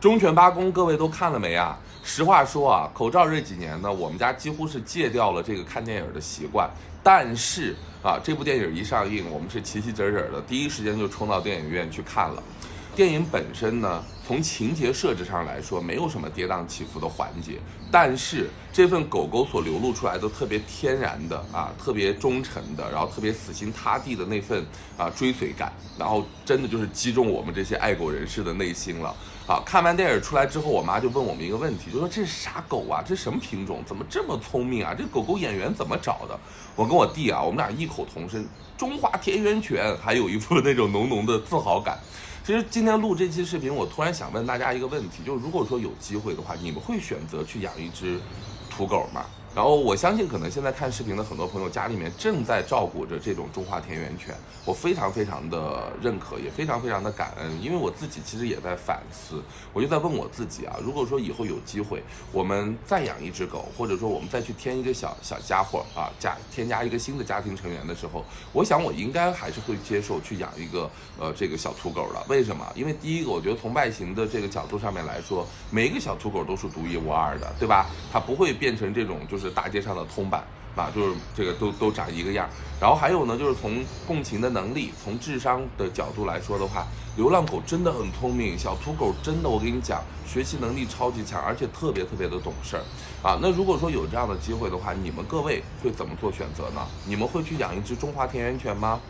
忠犬八公，各位都看了没啊？实话说啊，口罩这几年呢，我们家几乎是戒掉了这个看电影的习惯。但是啊，这部电影一上映，我们是齐齐整整的，第一时间就冲到电影院去看了。电影本身呢，从情节设置上来说，没有什么跌宕起伏的环节，但是这份狗狗所流露出来的特别天然的啊，特别忠诚的，然后特别死心塌地的那份追随感，然后真的就是击中我们这些爱狗人士的内心了。啊，看完电影出来之后，我妈就问我们一个问题，就说这是啥狗啊？这什么品种？怎么这么聪明啊？这狗狗演员怎么找的？我跟我弟啊，我们俩异口同声，中华田园犬，还有一副那种浓浓的自豪感。其实今天录这期视频，我突然想问大家一个问题，就是如果说有机会的话，你们会选择去养一只土狗吗？然后我相信，可能现在看视频的很多朋友家里面正在照顾着这种中华田园犬，我非常非常的认可，也非常非常的感恩，因为我自己其实也在反思，我就在问我自己啊，如果说以后有机会，我们再养一只狗，或者说我们再去添一个小家伙啊，添加一个新的家庭成员的时候，我想我应该还是会接受去养一个这个小土狗的。为什么？因为第一个，我觉得从外形的这个角度上面来说，每一个小土狗都是独一无二的，对吧？它不会变成这种就是大街上的通版啊，就是这个都长一个样。然后还有呢，就是从共情的能力，从智商的角度来说的话，流浪狗真的很聪明，小土狗真的我跟你讲，学习能力超级强，而且特别特别的懂事儿啊。那如果说有这样的机会的话，你们各位会怎么做选择呢？你们会去养一只中华田园犬吗？